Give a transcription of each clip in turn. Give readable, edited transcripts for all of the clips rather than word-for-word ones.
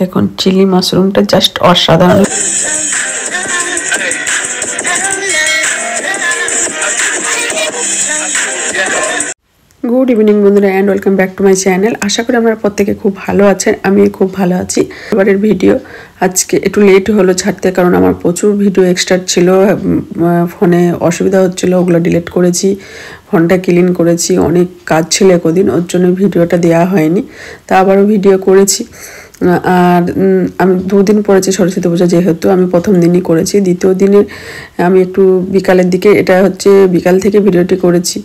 দেখুন চিলি মাশরুমটা জাস্ট অসাধারণ। গুড ইভিনিং বন্ধুরা, and welcome back to my channel. আশা করি আপনারা প্রত্যেকে খুব ভালো আছেন, আমি খুব ভালো আছি। এবারের ভিডিও আজকে একটু লেট হলো ছাড়তে, কারণ আমার প্রচুর ভিডিও এক্সট্রা ছিল, ফোনে অসুবিধা হচ্ছিলো, ওগুলো ডিলিট করেছি, ফোনটা ক্লিন করেছি, অনেক কাজ ছিল একদিন, ওর জন্য ভিডিওটা দেওয়া হয়নি। তা আবারও ভিডিও করেছি। আর আমি দুদিন পড়েছি সরস্বতী পূজা, যেহেতু আমি প্রথম দিনই করেছি, দ্বিতীয় দিনে আমি একটু বিকালের দিকে, এটা হচ্ছে বিকাল থেকে ভিডিওটি করেছি,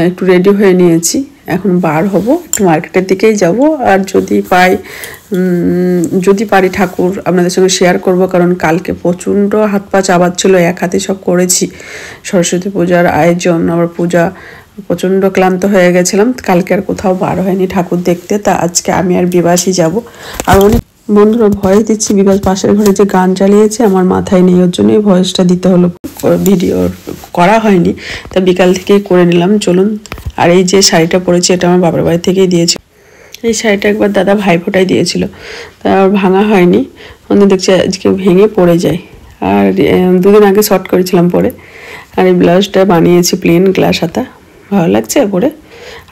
একটু রেডি হয়ে নিয়েছি। এখন বার হব, একটু মার্কেটের দিকেই যাব, আর যদি পারি ঠাকুর আপনাদের সঙ্গে শেয়ার করব, কারণ কালকে প্রচণ্ড হাত পা চাবাচ্ছিল, এক হাতে সব করেছি সরস্বতী পূজার আয়োজন, আবার পূজা, প্রচণ্ড ক্লান্ত হয়ে গেছিলাম। কালকে আর কোথাও বার হয়নি ঠাকুর দেখতে। তা আজকে আমি আর বিবাসই যাব। আর অনেক বন্ধুরা ভয়েস দিচ্ছি, বিবাস পাশের ঘরে যে গান চালিয়েছে আমার মাথায় নেই, ওর জন্যই ভয়েসটা দিতে হলো, ভিডিও করা হয়নি। তা বিকাল থেকেই করে নিলাম, চলুন। আর এই যে শাড়িটা পরেছি, এটা আমার বাবার বাড়ি থেকেই দিয়েছিল। এই শাড়িটা একবার দাদা ভাইফোঁটায় দিয়েছিল, তা ভাঙা হয়নি, অন্য দেখছি আজকে ভেঙে পড়ে যায়। আর দুদিন আগে শর্ট করেছিলাম পরে। আর এই ব্লাউজটা বানিয়েছি প্লেন গ্লাস হাতা, ভালো লাগছে পরে।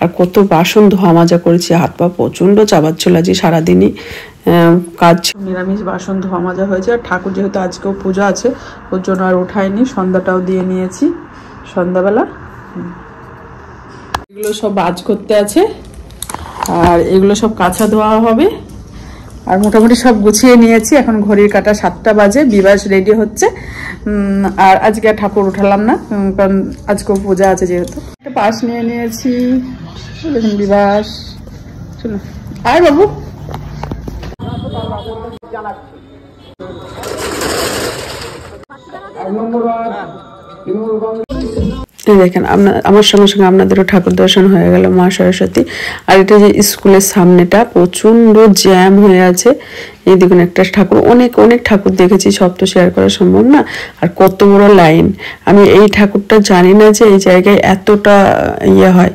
আর কত বাসন ধোয়া মাজা করেছি, হাত পা প্রচণ্ড চাবাচ্ছিল, আজকে সারাদিনই কাজ, নিরামিষ বাসন ধোয়া মাজা হয়েছে। আর ঠাকুর যেহেতু আজকেও পূজা আছে, ওর জন্য আর উঠাইনি, সন্ধ্যাটাও দিয়ে নিয়েছি সন্ধ্যাবেলা। এগুলো সব বাজ করতে আছে, আর এগুলো সব কাঁচা ধোয়া হবে। আর মোটামুটি সব গুছিয়ে নিয়েছি, এখন ঘড়ির কাঁটা 7টা বাজে, বিবাস রেডি হচ্ছে। আর আজকে আর ঠাকুর উঠালাম না, কারণ আজকেও পূজা আছে যেহেতু। একটা পাশ নিয়ে নিয়েছি, দেখুন বিবাস, চলো আয় বাবু। দেখেন আমার সঙ্গে সঙ্গে আপনাদেরও ঠাকুর দর্শন হয়ে গেল, মা সরস্বতী। আর এটা যে স্কুলের সামনেটা প্রচণ্ড জ্যাম হয়ে আছে, এই দেখুন একটা ঠাকুর, অনেক অনেক ঠাকুর দেখেছি, সব তো শেয়ার করা সম্ভব না। আর কত বড় লাইন, আমি এই ঠাকুরটা জানি না যে এই জায়গায় এতটা ইয়ে হয়।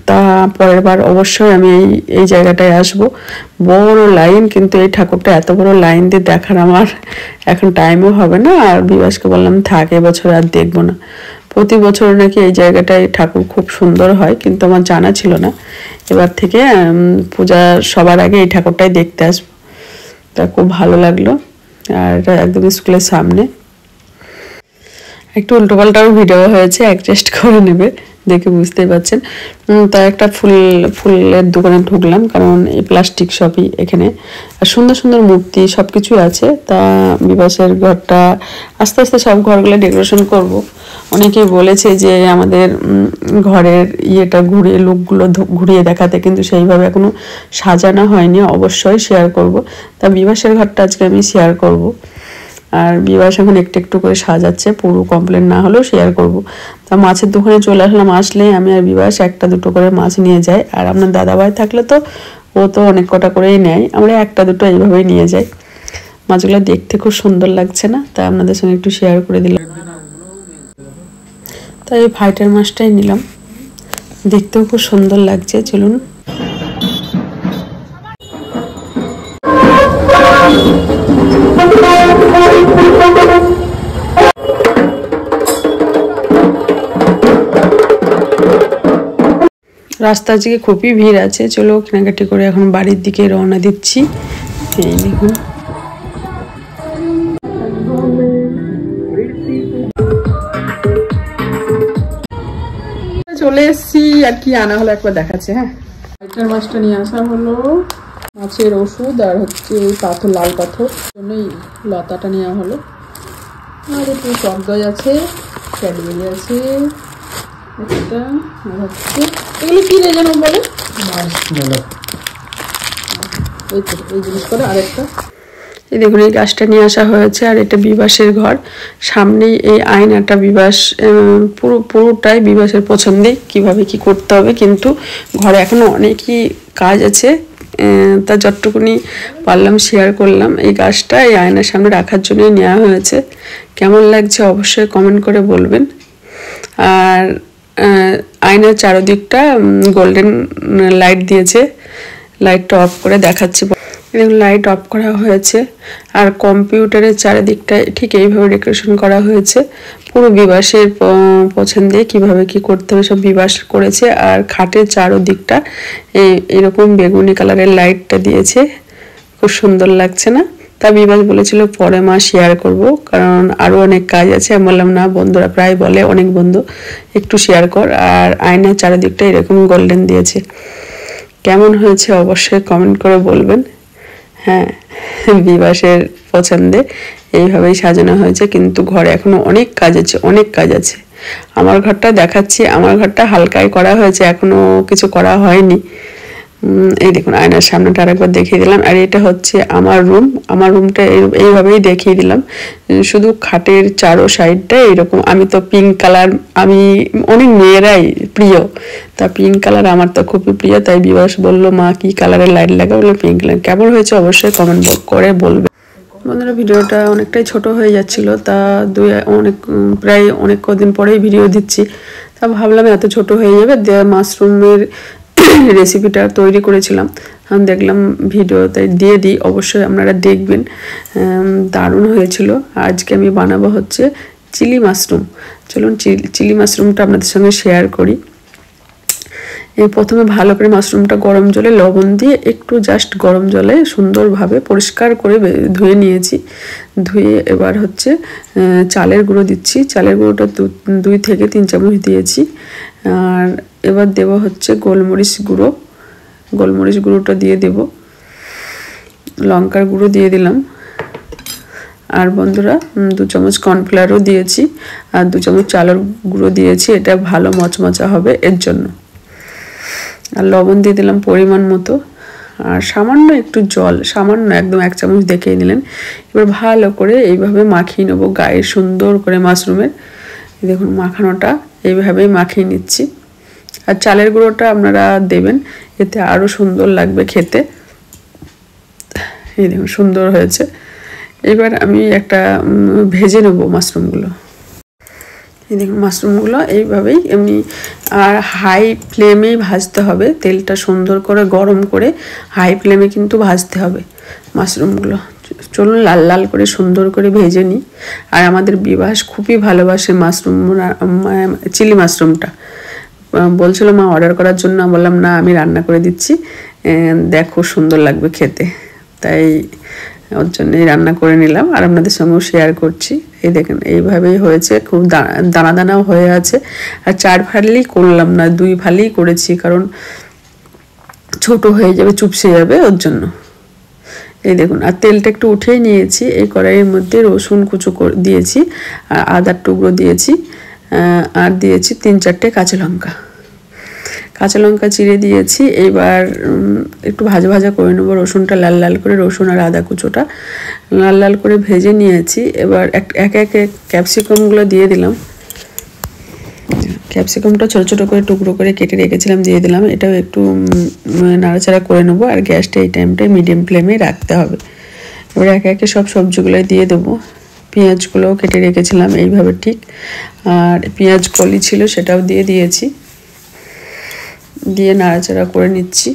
তা পরের বার অবশ্যই আমি এই জায়গাটায় আসবো। বড় লাইন, কিন্তু এই ঠাকুরটা এত বড় লাইন দিয়ে দেখার আমার এখন টাইমও হবে না। আর বিবাসকে বললাম থাক, এবছর আর দেখবো না। প্রতি বছর নাকি এই জায়গাটায় ঠাকুর খুব সুন্দর হয়, কিন্তু আমার জানা ছিল না। এবার থেকে পূজা সবার আগে এই ঠাকুরটাই দেখতে আসবো। তা খুব ভালো লাগলো। আর এটা একদম স্কুলের সামনে, একটু উল্টোপাল্টাও ভিডিও হয়েছে, অ্যাডজাস্ট করে নেবে, দেখে বুঝতেই পারছেন। তা একটা ফুলের দোকানে ঢুকলাম, কারণ এই প্লাস্টিক শপই এখানে, আর সুন্দর সুন্দর মূর্তি সব কিছু আছে। তা বিবাসের ঘরটা আস্তে আস্তে সব ঘরগুলো ডেকোরেশন করব। অনেকেই বলেছে যে আমাদের ঘরের ইয়েটা ঘুরিয়ে, লুকগুলো ঘুরিয়ে দেখাতে, কিন্তু সেইভাবে এখনো সাজানো হয়নি, অবশ্যই শেয়ার করব। তা বিবাসের ঘরটা আজকে আমি শেয়ার করব। আর বিবাস এখন একটু একটু করে সাজাচ্ছে, পুরো কমপ্লিট না হলেও শেয়ার করব। তা মাছের দোকানে চলে আসলাম, আসলে আমি আর বিবাস একটা দুটো করে মাছ নিয়ে যাই। আর আপনার দাদাভাই থাকলে তো ও তো অনেক কটা করেই নেয়, আমরা একটা দুটো এইভাবেই নিয়ে যাই। মাছগুলো দেখতে খুব সুন্দর লাগছে না, তা আপনাদের সঙ্গে একটু শেয়ার করে দিলাম। তাই এই ফাইটার মাছটাই নিলাম, দেখতেও খুব সুন্দর লাগছে। চলুন রাস্তা আজকে খুবই ভিড় আছে, চলো কেনাকাটি করে এখন বাড়ির দিকে রওনা দিচ্ছি। এই দেখুন চলে এসছি, আর কি আনা হলো একবার দেখাচ্ছে। হ্যাঁ, ফাইটার মাছটা নিয়ে আসা হলো, মাছের ওষুধ, আর হচ্ছে পাথর, লাল পাথর জন্যই লতাটা নেওয়া হলো। আর একটু টক দই আছে, ক্যাডবেরি আছে, এটা হচ্ছে এগুলো কি রে যেন বলে, এই জিনিস করে। আরেকটা এই দেখুন, এই গাছটা নিয়ে আসা হয়েছে। আর এটা বিবাসের ঘর, সামনেই এই আয়নাটা। বিবাস পুরোটাই বিবাসের পছন্দেই, কিভাবে কি করতে হবে, কিন্তু ঘরে এখনো অনেকই কাজ আছে, তা যতটুকুনি পারলাম শেয়ার করলাম। এই গাছটা এই আয়নার সামনে রাখার জন্যই নেওয়া হয়েছে। কেমন লাগছে অবশ্যই কমেন্ট করে বলবেন। আর আয়নার চারদিকটা গোল্ডেন লাইট দিয়েছে। লাইটটা অফ করে দেখাচ্ছি। লাইট অফ করা হয়েছে আর কম্পিউটারের চারিদিকটা ঠিক এইভাবে ডেকোরেশন করা হয়েছে। পুরো বিবাসের পছন্দে কিভাবে কি করতে হবে সব বিবাস করেছে। আর খাটের চারদিকটা এরকম বেগুনি কালারের লাইটটা দিয়েছে, খুব সুন্দর লাগছে না? তা বিবাস বলেছিল পরে মা শেয়ার করব, কারণ আরও অনেক কাজ আছে। আমি বললাম না, বন্ধুরা প্রায় বলে, অনেক বন্ধু একটু শেয়ার কর। আর আয়নার চারিদিকটা এরকম গোল্ডেন দিয়েছে। কেমন হয়েছে অবশ্যই কমেন্ট করে বলবেন। হ্যাঁ, বিবাসের পছন্দে এইভাবেই সাজানো হয়েছে, কিন্তু ঘরে এখনো অনেক কাজ আছে, অনেক কাজ আছে। আমার ঘরটা দেখাচ্ছি। আমার ঘরটা হালকায় করা হয়েছে, এখনো কিছু করা হয়নি। এই দেখুন আয়নার সামনেটা আরেকবার দেখিয়ে দিলাম। আর এটা হচ্ছে আমার রুম। আমার রুমটা এইভাবেই দেখিয়ে দিলাম। শুধু খাটের চারো সাইডটা এরকম। আমি তো পিঙ্ক কালার, আমি অনেক মেয়েরাই প্রিয়, তা পিঙ্ক কালার আমার তো খুবই প্রিয়। তাই বিবাস বললো মা কি কালারের লাইট লাগা, বললো পিঙ্ক কালার। কেমন হয়েছে অবশ্যই কমেন্ট করে বলবে। বন্ধুরা ভিডিওটা অনেকটাই ছোট হয়ে যাচ্ছিল, তা প্রায় অনেক কদিন পরেই ভিডিও দিচ্ছি। তা ভাবলাম এত ছোট হয়ে যাবে, মাশরুমের রেসিপিটা তৈরি করেছিলাম, আমি দেখলাম ভিডিওতে দিয়ে দিই, অবশ্যই আপনারা দেখবেন। দারুণ হয়েছিল। আজকে আমি বানাবো হচ্ছে চিলি মাশরুম। চলুন চিলি মাশরুমটা আপনাদের সঙ্গে শেয়ার করি। প্রথমে ভালো করে মাশরুমটা গরম জলে লবণ দিয়ে একটু জাস্ট গরম জলে সুন্দরভাবে পরিষ্কার করে ধুয়ে নিয়েছি। ধুয়ে এবার হচ্ছে চালের গুঁড়ো দিচ্ছি। চালের গুঁড়োটা 2 থেকে 3 চামচ দিয়েছি। আর এবার দেব হচ্ছে গোলমরিচ গুঁড়ো। গোলমরিচ গুঁড়োটা দিয়ে দেব। লঙ্কার গুঁড়ো দিয়ে দিলাম। আর বন্ধুরা 2 চামচ কর্নফ্লাওয়ারও দিয়েছি। আর 2 চামচ চালের গুঁড়ো দিয়েছি, এটা ভালো মচমচা হবে এর জন্য। আর লবণ দিয়ে দিলাম পরিমাণ মতো। আর সামান্য একটু জল, সামান্য একদম 1 চামচ দেখেই নিলেন। এবার ভালো করে এইভাবে মাখিয়ে নেবো গায়ে সুন্দর করে মাশরুমের। দেখুন মাখানোটা এইভাবেই মাখিয়ে নিচ্ছি। আর চালের গুঁড়োটা আপনারা দেবেন, এতে আরও সুন্দর লাগবে খেতে। এই দেখুন সুন্দর হয়েছে। এবার আমি একটা ভেজে নেবো মাশরুমগুলো। এই দেখুন মাশরুমগুলো এইভাবেই এমনি, আর হাই ফ্লেমেই ভাজতে হবে। তেলটা সুন্দর করে গরম করে হাই ফ্লেমে কিন্তু ভাজতে হবে মাশরুমগুলো। চলুন লাল লাল করে সুন্দর করে ভেজে নিই। আর আমাদের বিবাস খুবই ভালোবাসে মাশরুম, চিলি মাশরুমটা। বলছিল মা অর্ডার করার জন্য, বললাম না আমি রান্না করে দিচ্ছি, দেখো সুন্দর লাগবে খেতে। তাই ওর জন্যই রান্না করে নিলাম আর আপনাদের সঙ্গেও শেয়ার করছি। এই দেখেন এইভাবেই হয়েছে, খুব দানা দানাও হয়ে আছে। আর 4 ফালি করলাম না, 2 ফালি করেছি, কারণ ছোট হয়ে যাবে, চুপসে যাবে ওর জন্য। এই দেখুন আর তেলটা একটু উঠিয়ে নিয়েছি। এই কড়াইয়ের মধ্যে রসুন কুচো দিয়েছি, আর আদার টুকরো দিয়েছি, আর দিয়েছি 3-4টে কাঁচা লঙ্কা। কাঁচা লঙ্কা চিড়ে দিয়েছি। এবার একটু ভাজা ভাজা করে নেবো রসুনটা, লাল লাল করে। রসুন আর আদা কুচোটা লাল লাল করে ভেজে নিয়েছি। এবার এক এক ক্যাপসিকামগুলো দিয়ে দিলাম। ক্যাপসিকামটা ছোটো ছোটো করে টুকরো করে কেটে রেখেছিলাম, দিয়ে দিলাম। এটাও একটু নাড়াচাড়া করে নেবো। আর গ্যাসটা এই টাইমটায় মিডিয়াম ফ্লেমে রাখতে হবে। এবার এক একে সব সবজিগুলো দিয়ে দেবো। পেঁয়াজগুলোও কেটে রেখেছিলাম এইভাবে ঠিক। আর পেঁয়াজ কলি ছিল সেটাও দিয়ে দিয়েছি। দিয়ে নাড়াচাড়া করে নিচ্ছি।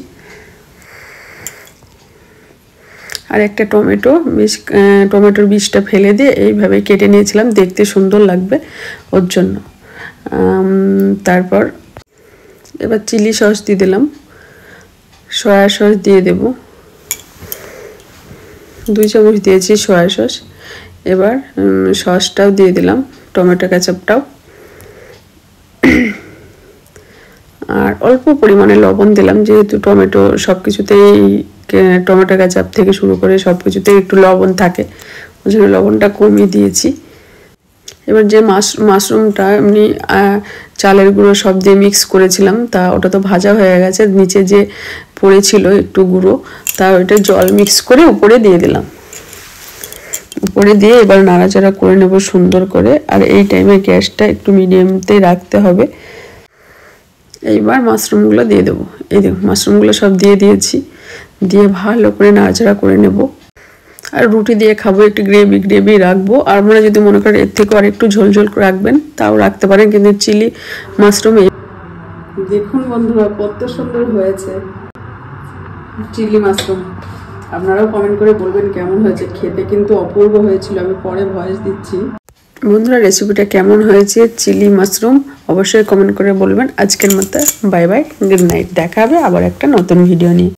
আর একটা টমেটোর বীজটা ফেলে দিয়ে এইভাবে কেটে নিয়েছিলাম, দেখতে সুন্দর লাগবে ওর জন্য। তারপর এবার চিলি সস দিয়ে দিলাম, সয়া সস দিয়ে দেব। 2 চামচ দিয়েছি সয়া সস। এবার সসটাও দিয়ে দিলাম, টমেটো কেচাপটাও। আর অল্প পরিমাণে লবণ দিলাম, যেহেতু টমেটো সব কিছুতেই, টমেটো কেচাপ থেকে শুরু করে সব কিছুতেই একটু লবণ থাকে, ওই জন্য লবণটা কমিয়ে দিয়েছি। এবার যে মাশরুমটা এমনি চালের গুঁড়ো সব দিয়ে মিক্স করেছিলাম, তা ওটা তো ভাজা হয়ে গেছে। নিচে যে পড়েছিল একটু গুঁড়ো, তা ওইটা জল মিক্স করে উপরে দিয়ে দিলাম। উপরে দিয়ে এবার নাড়াচাড়া করে নেব সুন্দর করে। আর এই টাইমে গ্যাসটা একটু মিডিয়ামতেই রাখতে হবে। এইবার মাশরুমগুলো দিয়ে দেবো। এই দেখুন মাশরুমগুলো সব দিয়ে দিয়েছি। দিয়ে ভালো করে নাড়াচাড়া করে নেব। আর রুটি দিয়ে খাবো, একটু গ্রেভি গ্রেভি রাখবো। আর আপনারা যদি মনে করেন এর থেকেও আর একটু ঝোল ঝোল রাখবেন তাও রাখতে পারেন, কিন্তু চিলি মাশরুম দেখুন বন্ধুরা কত সুন্দর হয়েছে চিলি মাশরুম। আপনারাও কমেন্ট করে বলবেন কেমন হয়েছে, খেতে কিন্তু অপূর্ব হয়েছিল। আমি পরে ভয়েস দিচ্ছি। বন্ধুরা রেসিপিটা কেমন হয়েছে চিলি মাশরুম অবশ্যই কমেন্ট করে বলবেন। আজকের মতো বাই বাই, গুড নাইট। দেখা হবে আবার একটা নতুন ভিডিও নিয়ে।